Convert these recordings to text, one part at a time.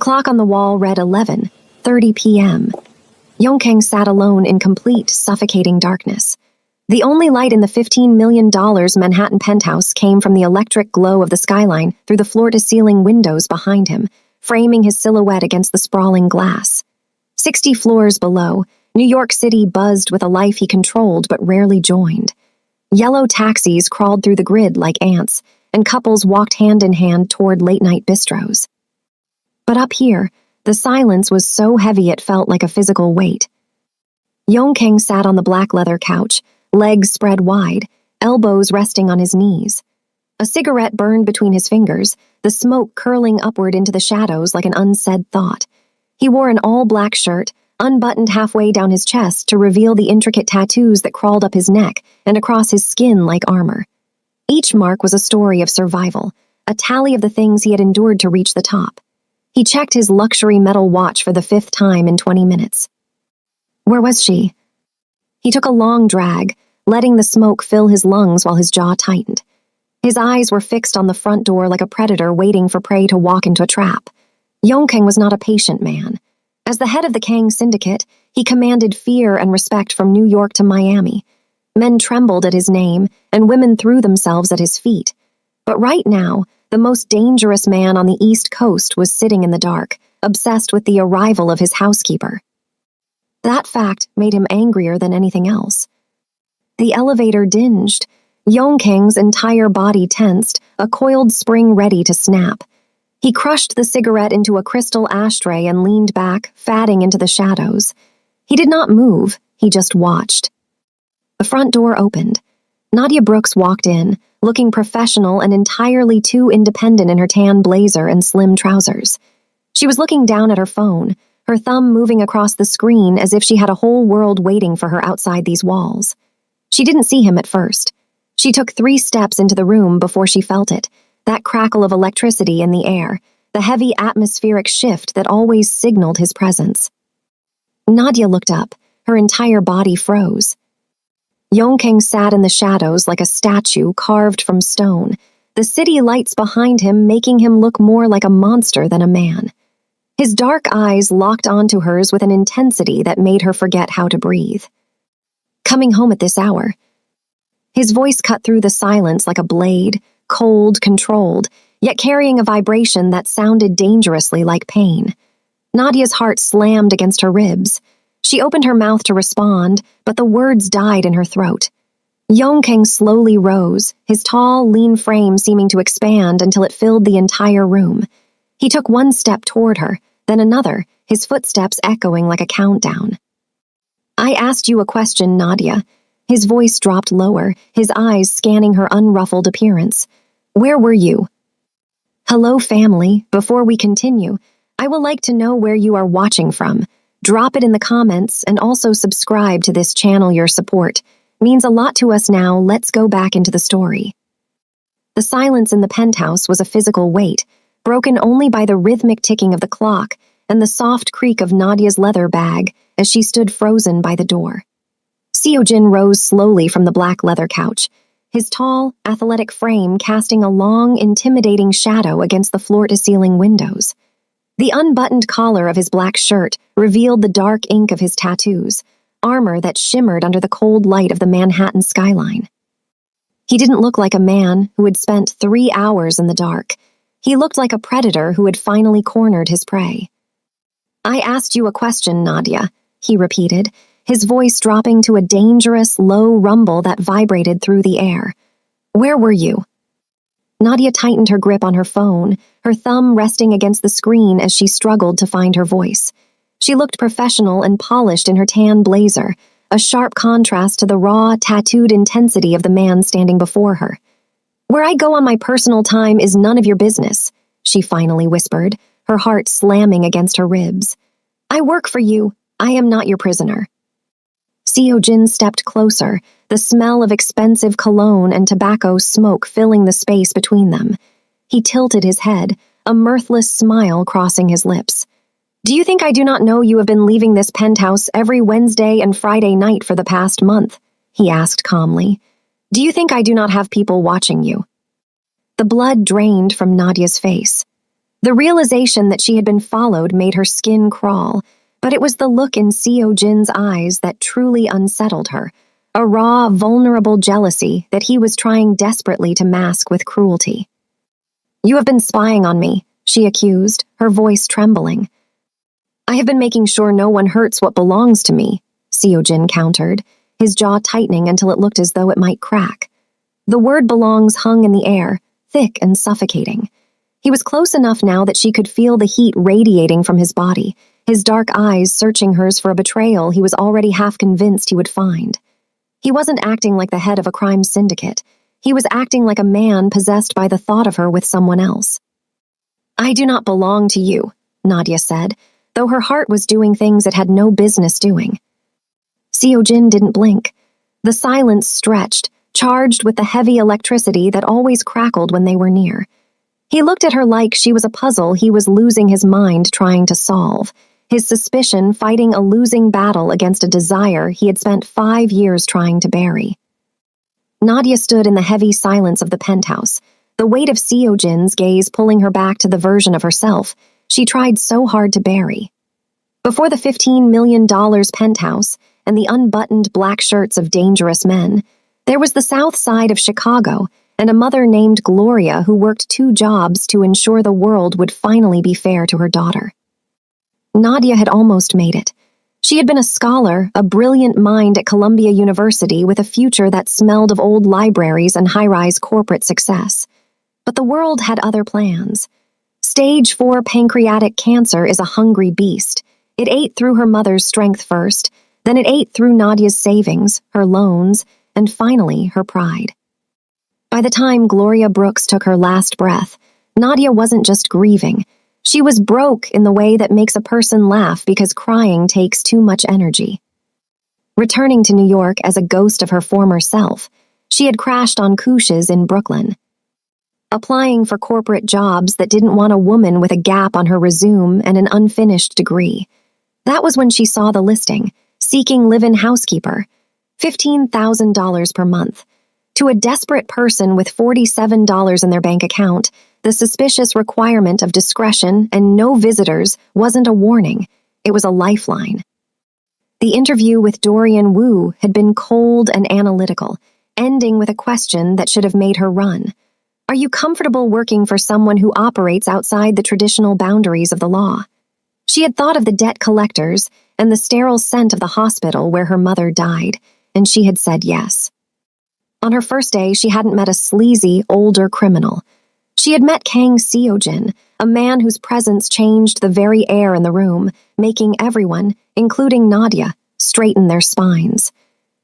clock on the wall read 11:30 p.m. Yongkang sat alone in complete, suffocating darkness. The only light in the $15 million Manhattan penthouse came from the electric glow of the skyline through the floor-to-ceiling windows behind him, framing his silhouette against the sprawling glass. 60 floors below, New York City buzzed with a life he controlled but rarely joined. Yellow taxis crawled through the grid like ants, and couples walked hand in hand toward late-night bistros. But up here, the silence was so heavy it felt like a physical weight. Yongkang sat on the black leather couch, legs spread wide, elbows resting on his knees. A cigarette burned between his fingers, the smoke curling upward into the shadows like an unsaid thought. He wore an all-black shirt, unbuttoned halfway down his chest to reveal the intricate tattoos that crawled up his neck and across his skin like armor. Each mark was a story of survival, a tally of the things he had endured to reach the top. He checked his luxury metal watch for the 5th time in 20 minutes. Where was she? He took a long drag, letting the smoke fill his lungs while his jaw tightened. His eyes were fixed on the front door like a predator waiting for prey to walk into a trap. Yongkang was not a patient man. As the head of the Kang Syndicate, he commanded fear and respect from New York to Miami. Men trembled at his name, and women threw themselves at his feet. But right now, the most dangerous man on the East Coast was sitting in the dark, obsessed with the arrival of his housekeeper. That fact made him angrier than anything else. The elevator dinged. Yongkang's entire body tensed, a coiled spring ready to snap. He crushed the cigarette into a crystal ashtray and leaned back, fatting into the shadows. He did not move, he just watched. The front door opened. Nadia Brooks walked in, looking professional and entirely too independent in her tan blazer and slim trousers. She was looking down at her phone, her thumb moving across the screen as if she had a whole world waiting for her outside these walls. She didn't see him at first. She took 3 steps into the room before she felt it, that crackle of electricity in the air, the heavy atmospheric shift that always signaled his presence. Nadia looked up. Her entire body froze. Yongkang sat in the shadows like a statue carved from stone, the city lights behind him making him look more like a monster than a man. His dark eyes locked onto hers with an intensity that made her forget how to breathe. Coming home at this hour. His voice cut through the silence like a blade, cold, controlled, yet carrying a vibration that sounded dangerously like pain. Nadia's heart slammed against her ribs. She opened her mouth to respond, but the words died in her throat. Yongkang slowly rose, his tall, lean frame seeming to expand until it filled the entire room. He took 1 step toward her, then another, his footsteps echoing like a countdown. I asked you a question, Nadia. His voice dropped lower, his eyes scanning her unruffled appearance. Where were you? Hello, family. Before we continue, I would like to know where you are watching from. Drop it in the comments and also subscribe to this channel. Your support means a lot to us now. Let's go back into the story. The silence in the penthouse was a physical weight, broken only by the rhythmic ticking of the clock and the soft creak of Nadia's leather bag as she stood frozen by the door. Seojin rose slowly from the black leather couch, his tall, athletic frame casting a long, intimidating shadow against the floor-to-ceiling windows. The unbuttoned collar of his black shirt revealed the dark ink of his tattoos, armor that shimmered under the cold light of the Manhattan skyline. He didn't look like a man who had spent 3 hours in the dark. He looked like a predator who had finally cornered his prey. I asked you a question, Nadia, he repeated, his voice dropping to a dangerous, low rumble that vibrated through the air. Where were you? Nadia tightened her grip on her phone, her thumb resting against the screen as she struggled to find her voice. She looked professional and polished in her tan blazer, a sharp contrast to the raw, tattooed intensity of the man standing before her. Where I go on my personal time is none of your business, she finally whispered, her heart slamming against her ribs. I work for you. I am not your prisoner. Seojin stepped closer, the smell of expensive cologne and tobacco smoke filling the space between them. He tilted his head, a mirthless smile crossing his lips. Do you think I do not know you have been leaving this penthouse every Wednesday and Friday night for the past month? He asked calmly. Do you think I do not have people watching you? The blood drained from Nadia's face. The realization that she had been followed made her skin crawl, but it was the look in Seo Jin's eyes that truly unsettled her, a raw, vulnerable jealousy that he was trying desperately to mask with cruelty. "You have been spying on me," she accused, her voice trembling. "I have been making sure no one hurts what belongs to me," Seo Jin countered, his jaw tightening until it looked as though it might crack. The word belongs hung in the air, thick and suffocating. He was close enough now that she could feel the heat radiating from his body, his dark eyes searching hers for a betrayal he was already half convinced he would find. He wasn't acting like the head of a crime syndicate. He was acting like a man possessed by the thought of her with someone else. "I do not belong to you," Nadia said, though her heart was doing things it had no business doing. Seo Jin didn't blink. The silence stretched, charged with the heavy electricity that always crackled when they were near. He looked at her like she was a puzzle he was losing his mind trying to solve, his suspicion fighting a losing battle against a desire he had spent 5 years trying to bury. Nadia stood in the heavy silence of the penthouse, the weight of Seo Jin's gaze pulling her back to the version of herself she tried so hard to bury. Before the $15 million penthouse and the unbuttoned black shirts of dangerous men, there was the south side of Chicago and a mother named Gloria who worked 2 jobs to ensure the world would finally be fair to her daughter. Nadia had almost made it. She had been a scholar, a brilliant mind at Columbia University with a future that smelled of old libraries and high-rise corporate success. But the world had other plans. Stage 4 pancreatic cancer is a hungry beast. It ate through her mother's strength first, then it ate through Nadia's savings, her loans, and finally her pride. By the time Gloria Brooks took her last breath, Nadia wasn't just grieving. She was broke in the way that makes a person laugh because crying takes too much energy. Returning to New York as a ghost of her former self, she had crashed on couches in Brooklyn. Applying for corporate jobs that didn't want a woman with a gap on her resume and an unfinished degree. That was when she saw the listing, seeking live-in housekeeper, $15,000 per month. To a desperate person with $47 in their bank account, the suspicious requirement of discretion and no visitors wasn't a warning, it was a lifeline. The interview with Dorian Wu had been cold and analytical, ending with a question that should have made her run. Are you comfortable working for someone who operates outside the traditional boundaries of the law? She had thought of the debt collectors and the sterile scent of the hospital where her mother died, and she had said yes. On her first day, she hadn't met a sleazy, older criminal. She had met Kang Seo-jin, a man whose presence changed the very air in the room, making everyone, including Nadia, straighten their spines.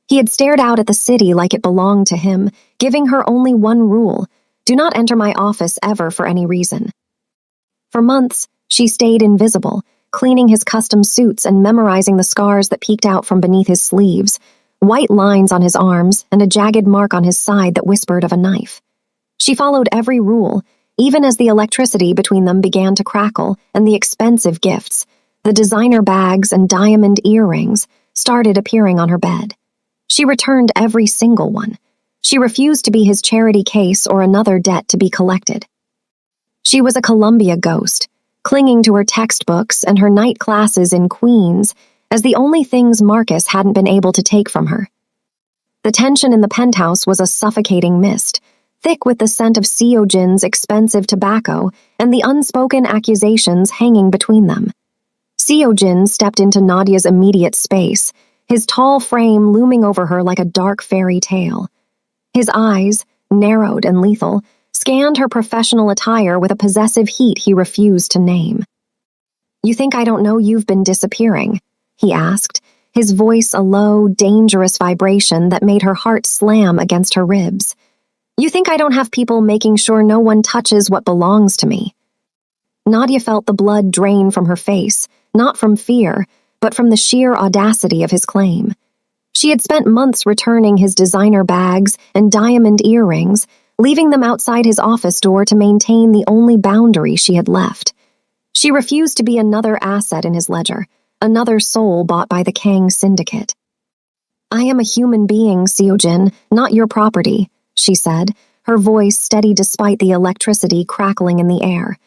He had stared out at the city like it belonged to him, giving her only one rule: do not enter my office ever for any reason. For months, she stayed invisible, cleaning his custom suits and memorizing the scars that peeked out from beneath his sleeves, white lines on his arms and a jagged mark on his side that whispered of a knife. She followed every rule, even as the electricity between them began to crackle and the expensive gifts, the designer bags and diamond earrings, started appearing on her bed. She returned every single one. She refused to be his charity case or another debt to be collected. She was a Columbia ghost, clinging to her textbooks and her night classes in Queens as the only things Marcus hadn't been able to take from her. The tension in the penthouse was a suffocating mist, thick with the scent of Seo Jin's expensive tobacco and the unspoken accusations hanging between them. Seo Jin stepped into Nadia's immediate space, his tall frame looming over her like a dark fairy tale. His eyes, narrowed and lethal, scanned her professional attire with a possessive heat he refused to name. "You think I don't know you've been disappearing?" he asked, his voice a low, dangerous vibration that made her heart slam against her ribs. "You think I don't have people making sure no one touches what belongs to me?" Nadia felt the blood drain from her face, not from fear, but from the sheer audacity of his claim. She had spent months returning his designer bags and diamond earrings, leaving them outside his office door to maintain the only boundary she had left. She refused to be another asset in his ledger, another soul bought by the Kang Syndicate. "I am a human being, Seo-jin, not your property," she said, her voice steady despite the electricity crackling in the air.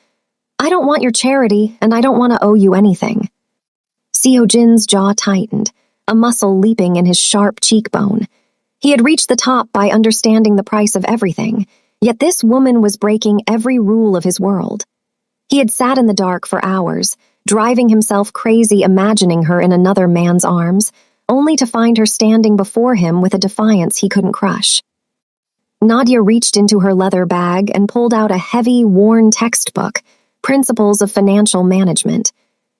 I don't want your charity, and I don't want to owe you anything. Seo-jin's jaw tightened, a muscle leaping in his sharp cheekbone. He had reached the top by understanding the price of everything, yet this woman was breaking every rule of his world. He had sat in the dark for hours, driving himself crazy imagining her in another man's arms, only to find her standing before him with a defiance he couldn't crush. Nadia reached into her leather bag and pulled out a heavy, worn textbook, Principles of Financial Management.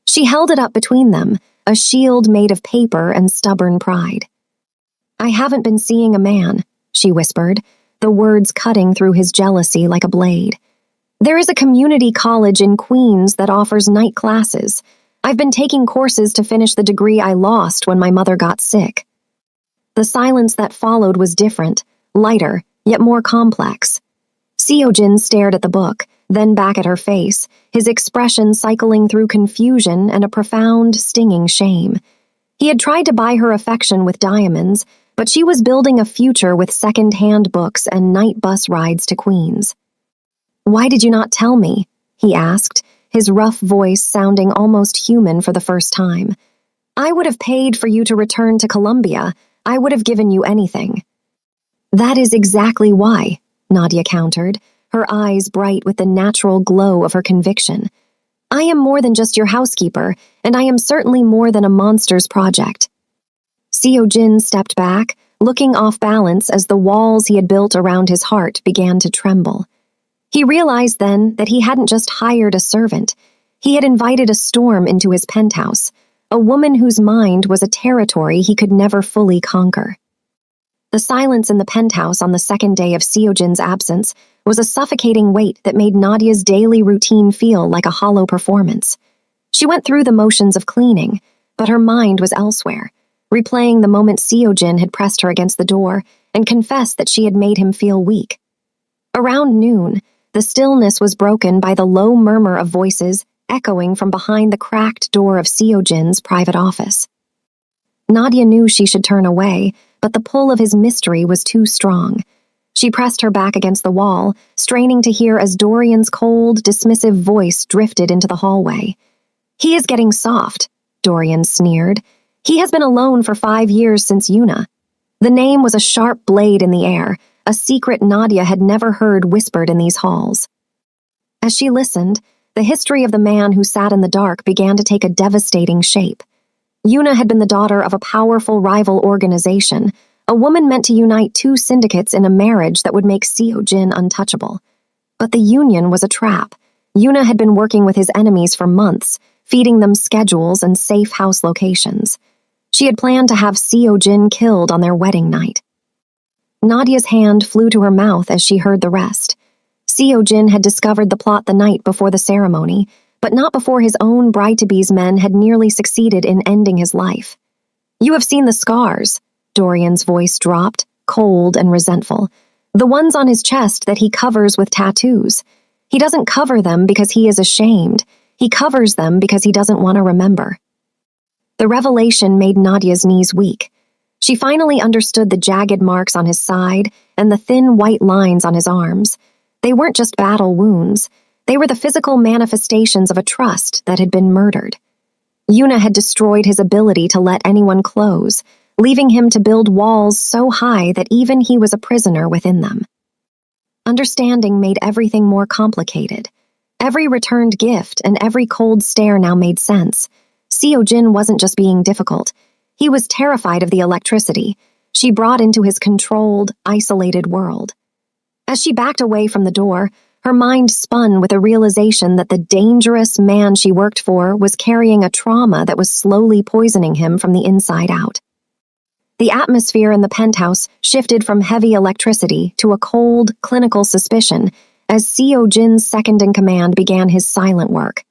She held it up between them, a shield made of paper and stubborn pride. I haven't been seeing a man, she whispered, the words cutting through his jealousy like a blade. There is a community college in Queens that offers night classes. I've been taking courses to finish the degree I lost when my mother got sick. The silence that followed was different, lighter, yet more complex. Seo-jin stared at the book, then back at her face, his expression cycling through confusion and a profound, stinging shame. He had tried to buy her affection with diamonds, but she was building a future with second-hand books and night bus rides to Queens. Why did you not tell me? He asked, his rough voice sounding almost human for the first time. I would have paid for you to return to Colombia. I would have given you anything. That is exactly why, Nadia countered, her eyes bright with the natural glow of her conviction. I am more than just your housekeeper, and I am certainly more than a monster's project. Seo-jin stepped back, looking off balance as the walls he had built around his heart began to tremble. He realized then that he hadn't just hired a servant. He had invited a storm into his penthouse, a woman whose mind was a territory he could never fully conquer. The silence in the penthouse on the second day of Seo-jin's absence was a suffocating weight that made Nadia's daily routine feel like a hollow performance. She went through the motions of cleaning, but her mind was elsewhere, replaying the moment Seo-jin had pressed her against the door and confessed that she had made him feel weak. Around noon, the stillness was broken by the low murmur of voices echoing from behind the cracked door of Seo-jin's private office. Nadia knew she should turn away, but the pull of his mystery was too strong. She pressed her back against the wall, straining to hear as Dorian's cold, dismissive voice drifted into the hallway. He is getting soft, Dorian sneered. He has been alone for 5 years since Yuna. The name was a sharp blade in the air, a secret Nadia had never heard whispered in these halls. As she listened, the history of the man who sat in the dark began to take a devastating shape. Yuna had been the daughter of a powerful rival organization, a woman meant to unite 2 syndicates in a marriage that would make Seo-jin untouchable. But the union was a trap. Yuna had been working with his enemies for months, feeding them schedules and safe house locations. She had planned to have Seo-jin killed on their wedding night. Nadia's hand flew to her mouth as she heard the rest. Seo-jin had discovered the plot the night before the ceremony, but not before his own bride-to-be's men had nearly succeeded in ending his life. You have seen the scars, Dorian's voice dropped, cold and resentful. The ones on his chest that he covers with tattoos. He doesn't cover them because he is ashamed. He covers them because he doesn't want to remember. The revelation made Nadia's knees weak. She finally understood the jagged marks on his side and the thin white lines on his arms. They weren't just battle wounds. They were the physical manifestations of a trust that had been murdered. Yuna had destroyed his ability to let anyone close, leaving him to build walls so high that even he was a prisoner within them. Understanding made everything more complicated. Every returned gift and every cold stare now made sense. Seo-jin wasn't just being difficult. He was terrified of the electricity she brought into his controlled, isolated world. As she backed away from the door, her mind spun with a realization that the dangerous man she worked for was carrying a trauma that was slowly poisoning him from the inside out. The atmosphere in the penthouse shifted from heavy electricity to a cold, clinical suspicion as Seo-jin's second-in-command began his silent work.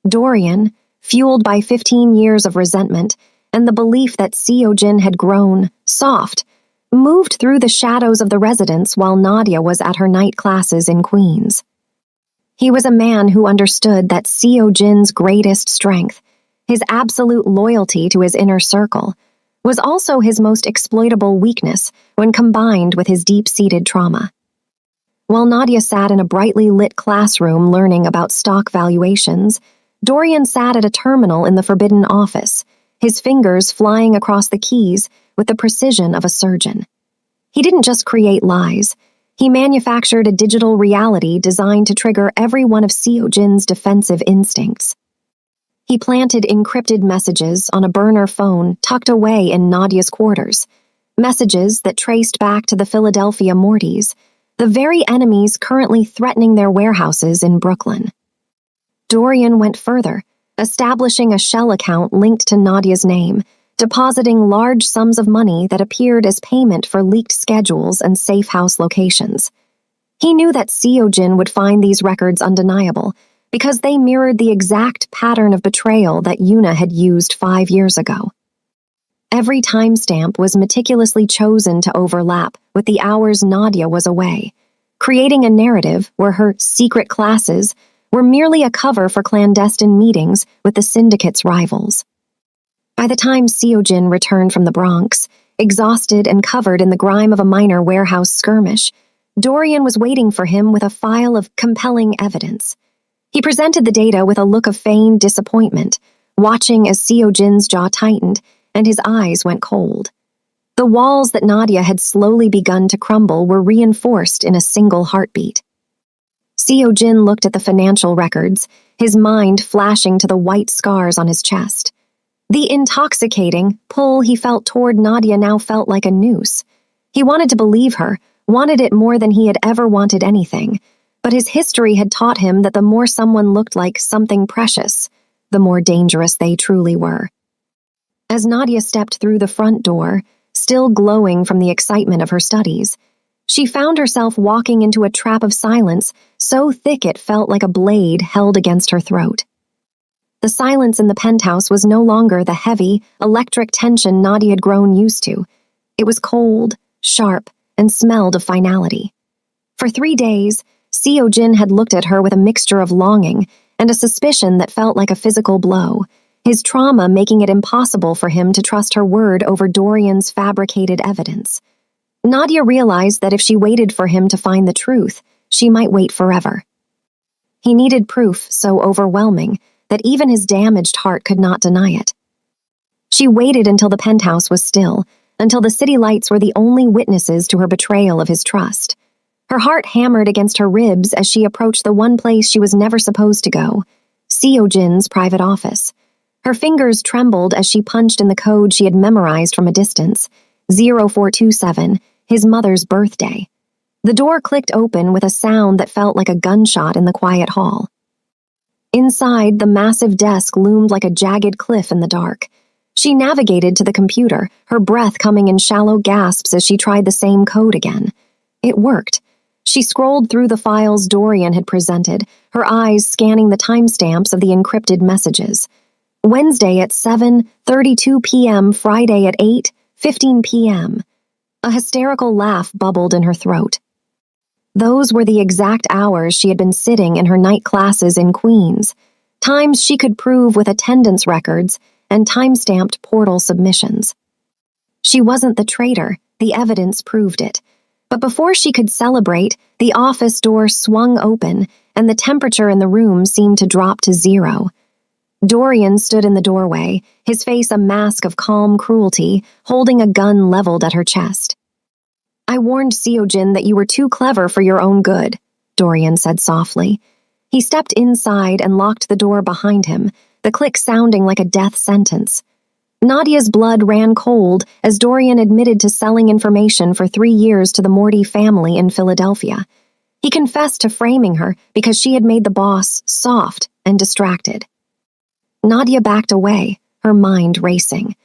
Dorian, fueled by 15 years of resentment and the belief that Seo-jin had grown soft, moved through the shadows of the residence while Nadia was at her night classes in Queens. He was a man who understood that Seo-jin's greatest strength, his absolute loyalty to his inner circle, was also his most exploitable weakness when combined with his deep-seated trauma. While Nadia sat in a brightly lit classroom learning about stock valuations, Dorian sat at a terminal in the forbidden office, his fingers flying across the keys with the precision of a surgeon. He didn't just create lies. He manufactured a digital reality designed to trigger every one of Seojin's defensive instincts. He planted encrypted messages on a burner phone tucked away in Nadia's quarters, messages that traced back to the Philadelphia Mortys, the very enemies currently threatening their warehouses in Brooklyn. Dorian went further, establishing a shell account linked to Nadia's name, depositing large sums of money that appeared as payment for leaked schedules and safe house locations. He knew that Seojin would find these records undeniable because they mirrored the exact pattern of betrayal that Yuna had used 5 years ago. Every timestamp was meticulously chosen to overlap with the hours Nadia was away, creating a narrative where her secret classes were merely a cover for clandestine meetings with the syndicate's rivals. By the time Seojin returned from the Bronx, exhausted and covered in the grime of a minor warehouse skirmish, Dorian was waiting for him with a file of compelling evidence. He presented the data with a look of feigned disappointment, watching as Seojin's jaw tightened and his eyes went cold. The walls that Nadia had slowly begun to crumble were reinforced in a single heartbeat. Seojin looked at the financial records, his mind flashing to the white scars on his chest. The intoxicating pull he felt toward Nadia now felt like a noose. He wanted to believe her, wanted it more than he had ever wanted anything, but his history had taught him that the more someone looked like something precious, the more dangerous they truly were. As Nadia stepped through the front door, still glowing from the excitement of her studies, she found herself walking into a trap of silence so thick it felt like a blade held against her throat. The silence in the penthouse was no longer the heavy, electric tension Nadia had grown used to. It was cold, sharp, and smelled of finality. For 3 days, Seojin had looked at her with a mixture of longing and a suspicion that felt like a physical blow, his trauma making it impossible for him to trust her word over Dorian's fabricated evidence. Nadia realized that if she waited for him to find the truth, she might wait forever. He needed proof so overwhelming that even his damaged heart could not deny it. She waited until the penthouse was still, until the city lights were the only witnesses to her betrayal of his trust. Her heart hammered against her ribs as she approached the one place she was never supposed to go, Seojin's private office. Her fingers trembled as she punched in the code she had memorized from a distance, 0427, his mother's birthday. The door clicked open with a sound that felt like a gunshot in the quiet hall. Inside, the massive desk loomed like a jagged cliff in the dark. She navigated to the computer, her breath coming in shallow gasps as she tried the same code again. It worked. She scrolled through the files Dorian had presented, her eyes scanning the timestamps of the encrypted messages. Wednesday at 7:32 p.m., Friday at 8:15 p.m. A hysterical laugh bubbled in her throat. Those were the exact hours she had been sitting in her night classes in Queens, times she could prove with attendance records and time-stamped portal submissions. She wasn't the traitor, the evidence proved it. But before she could celebrate, the office door swung open and the temperature in the room seemed to drop to 0. Dorian stood in the doorway, his face a mask of calm cruelty, holding a gun leveled at her chest. "I warned Seojin that you were too clever for your own good," Dorian said softly. He stepped inside and locked the door behind him, the click sounding like a death sentence. Nadia's blood ran cold as Dorian admitted to selling information for 3 years to the Morty family in Philadelphia. He confessed to framing her because she had made the boss soft and distracted. Nadia backed away, her mind racing.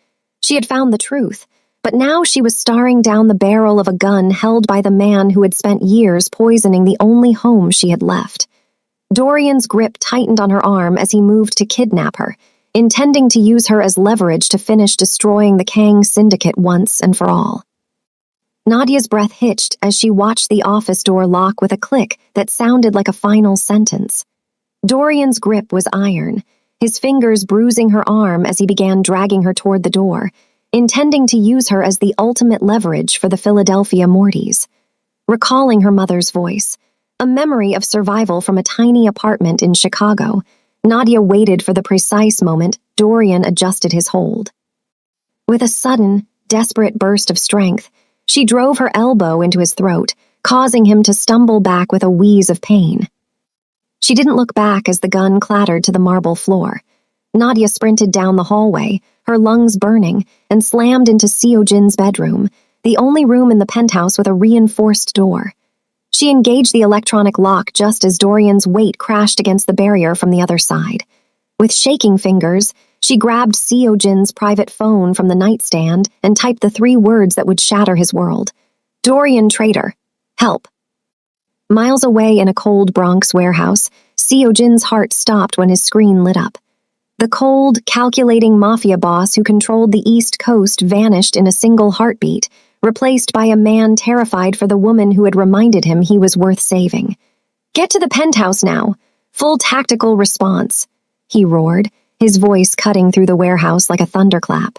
She had found the truth, but now she was staring down the barrel of a gun held by the man who had spent years poisoning the only home she had left. Dorian's grip tightened on her arm as he moved to kidnap her, intending to use her as leverage to finish destroying the Kang syndicate once and for all. Nadia's breath hitched as she watched the office door lock with a click that sounded like a final sentence. Dorian's grip was iron, his fingers bruising her arm as he began dragging her toward the door, intending to use her as the ultimate leverage for the Philadelphia Mortys. Recalling her mother's voice, A memory of survival from a tiny apartment in Chicago, Nadia waited for the precise moment Dorian adjusted his hold. With a sudden, desperate burst of strength, she drove her elbow into his throat, causing him to stumble back with a wheeze of pain. She didn't look back as the gun clattered to the marble floor. Nadia sprinted down the hallway, her lungs burning, and slammed into Seo-jin's bedroom, the only room in the penthouse with a reinforced door. She engaged the electronic lock just as Dorian's weight crashed against the barrier from the other side. With shaking fingers, she grabbed Seo-jin's private phone from the nightstand and typed the 3 words that would shatter his world. "Dorian traitor. Help." Miles away in a cold Bronx warehouse, Seo-jin's heart stopped when his screen lit up. The cold, calculating mafia boss who controlled the East Coast vanished in a single heartbeat, replaced by a man terrified for the woman who had reminded him he was worth saving. "Get to the penthouse now. Full tactical response," he roared, his voice cutting through the warehouse like a thunderclap.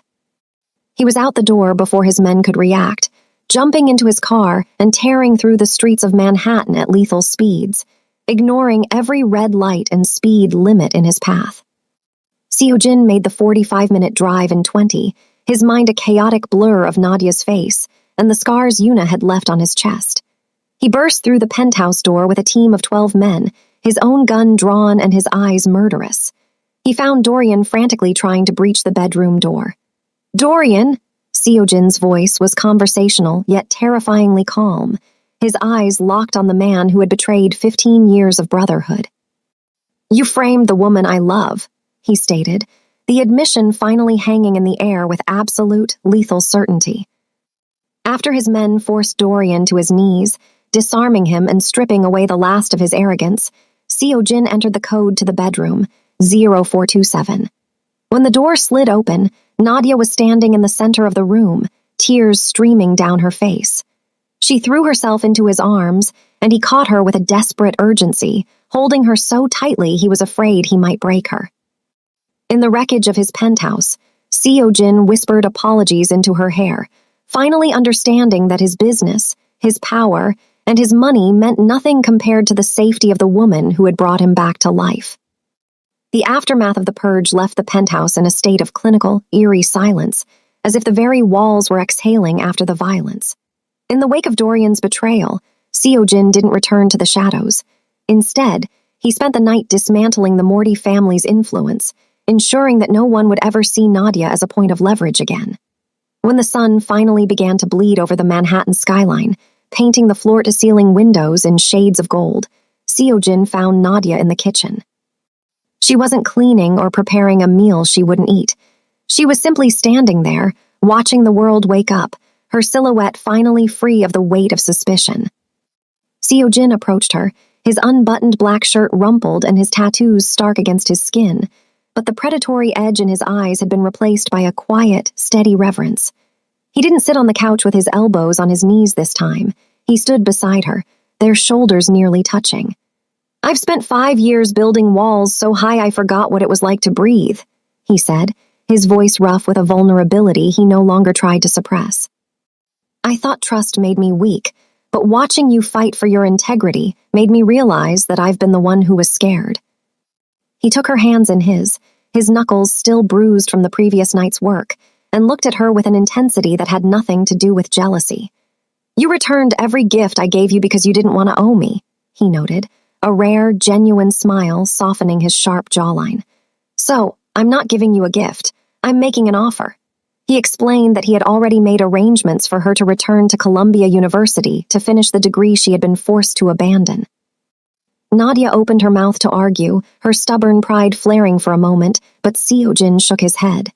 He was out the door before his men could react, jumping into his car and tearing through the streets of Manhattan at lethal speeds, ignoring every red light and speed limit in his path. Seo-jin made the 45-minute drive in 20, his mind a chaotic blur of Nadia's face and the scars Yuna had left on his chest. He burst through the penthouse door with a team of 12 men, his own gun drawn and his eyes murderous. He found Dorian frantically trying to breach the bedroom door. "Dorian!" Seo-jin's voice was conversational yet terrifyingly calm, his eyes locked on the man who had betrayed 15 years of brotherhood. "You framed the woman I love," he stated, the admission finally hanging in the air with absolute, lethal certainty. After his men forced Dorian to his knees, disarming him and stripping away the last of his arrogance, Seo-jin entered the code to the bedroom, 0427. When the door slid open, Nadia was standing in the center of the room, tears streaming down her face. She threw herself into his arms, and he caught her with a desperate urgency, holding her so tightly he was afraid he might break her. In the wreckage of his penthouse, Seo-jin whispered apologies into her hair, finally understanding that his business, his power, and his money meant nothing compared to the safety of the woman who had brought him back to life. The aftermath of the purge left the penthouse in a state of clinical, eerie silence, as if the very walls were exhaling after the violence. In the wake of Dorian's betrayal, Seo-jin didn't return to the shadows. Instead, he spent the night dismantling the Morty family's influence, ensuring that no one would ever see Nadia as a point of leverage again. When the sun finally began to bleed over the Manhattan skyline, painting the floor-to-ceiling windows in shades of gold, Seo-jin found Nadia in the kitchen. She wasn't cleaning or preparing a meal she wouldn't eat. She was simply standing there, watching the world wake up, her silhouette finally free of the weight of suspicion. Seo-jin approached her, his unbuttoned black shirt rumpled and his tattoos stark against his skin, but the predatory edge in his eyes had been replaced by a quiet, steady reverence. He didn't sit on the couch with his elbows on his knees this time. He stood beside her, their shoulders nearly touching. "I've spent 5 years building walls so high I forgot what it was like to breathe," he said, his voice rough with a vulnerability he no longer tried to suppress. "I thought trust made me weak, but watching you fight for your integrity made me realize that I've been the one who was scared." He took her hands in his knuckles still bruised from the previous night's work, and looked at her with an intensity that had nothing to do with jealousy. "You returned every gift I gave you because you didn't want to owe me," he noted, a rare, genuine smile softening his sharp jawline. "So, I'm not giving you a gift. I'm making an offer." He explained that he had already made arrangements for her to return to Columbia University to finish the degree she had been forced to abandon. Nadia opened her mouth to argue, her stubborn pride flaring for a moment, but Seo-jin shook his head.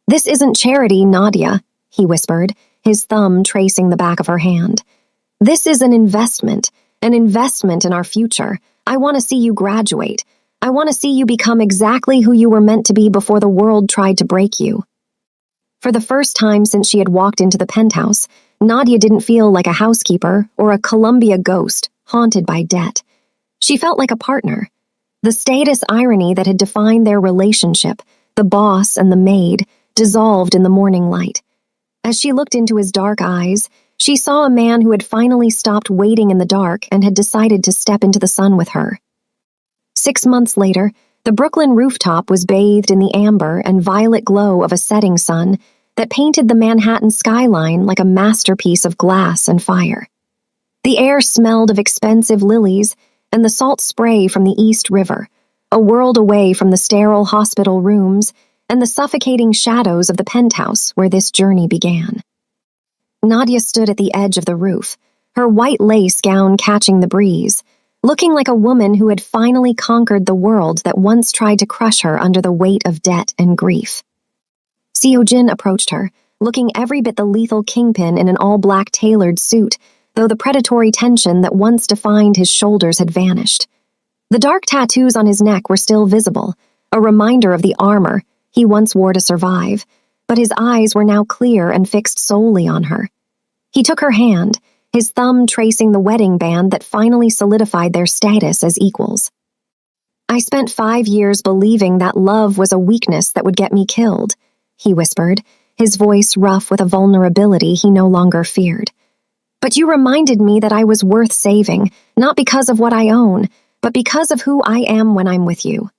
"This isn't charity, Nadia," he whispered, his thumb tracing the back of her hand. "This is an investment in our future. I want to see you graduate. I want to see you become exactly who you were meant to be before the world tried to break you." For the first time since she had walked into the penthouse, Nadia didn't feel like a housekeeper or a Columbia ghost haunted by debt. She felt like a partner. The status irony that had defined their relationship, the boss and the maid, dissolved in the morning light. As she looked into his dark eyes, She saw a man who had finally stopped waiting in the dark and had decided to step into the sun with her. 6 months later, the Brooklyn rooftop was bathed in the amber and violet glow of a setting sun that painted the Manhattan skyline like a masterpiece of glass and fire. The air smelled of expensive lilies and the salt spray from the East River, a world away from the sterile hospital rooms and the suffocating shadows of the penthouse where this journey began. Nadia stood at the edge of the roof, her white lace gown catching the breeze, looking like a woman who had finally conquered the world that once tried to crush her under the weight of debt and grief. Seo-jin approached her, looking every bit the lethal kingpin in an all-black tailored suit, though the predatory tension that once defined his shoulders had vanished. The dark tattoos on his neck were still visible, a reminder of the armor he once wore to survive, but his eyes were now clear and fixed solely on her. He took her hand, his thumb tracing the wedding band that finally solidified their status as equals. "I spent 5 years believing that love was a weakness that would get me killed," he whispered, his voice rough with a vulnerability he no longer feared. "But you reminded me that I was worth saving, not because of what I own, but because of who I am when I'm with you."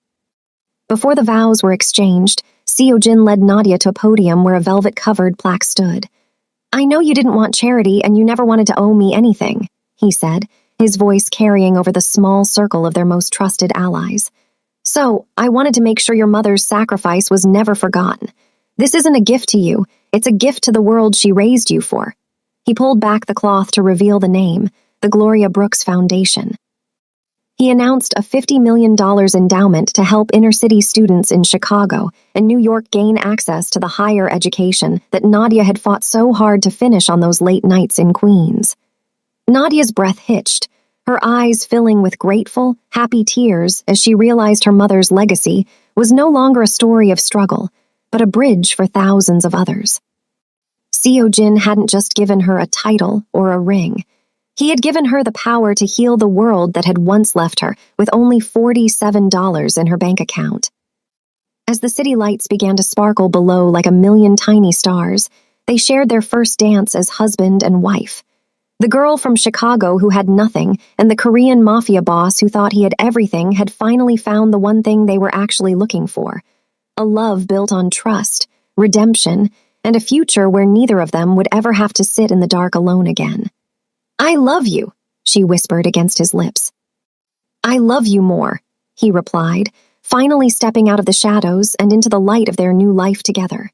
Before the vows were exchanged, Seo-jin led Nadia to a podium where a velvet-covered plaque stood. "I know you didn't want charity and you never wanted to owe me anything," he said, his voice carrying over the small circle of their most trusted allies. "So, I wanted to make sure your mother's sacrifice was never forgotten. This isn't a gift to you, it's a gift to the world she raised you for." He pulled back the cloth to reveal the name, the Gloria Brooks Foundation. He announced a $50 million endowment to help inner-city students in Chicago and New York gain access to the higher education that Nadia had fought so hard to finish on those late nights in Queens. Nadia's breath hitched, her eyes filling with grateful, happy tears as she realized her mother's legacy was no longer a story of struggle, but a bridge for thousands of others. Seo-jin hadn't just given her a title or a ring. He had given her the power to heal the world that had once left her with only $47 in her bank account. As the city lights began to sparkle below like a million tiny stars, they shared their first dance as husband and wife. The girl from Chicago who had nothing and the Korean Mafia boss who thought he had everything had finally found the one thing they were actually looking for: a love built on trust, redemption, and a future where neither of them would ever have to sit in the dark alone again. "I love you," she whispered against his lips. "I love you more," he replied, finally stepping out of the shadows and into the light of their new life together.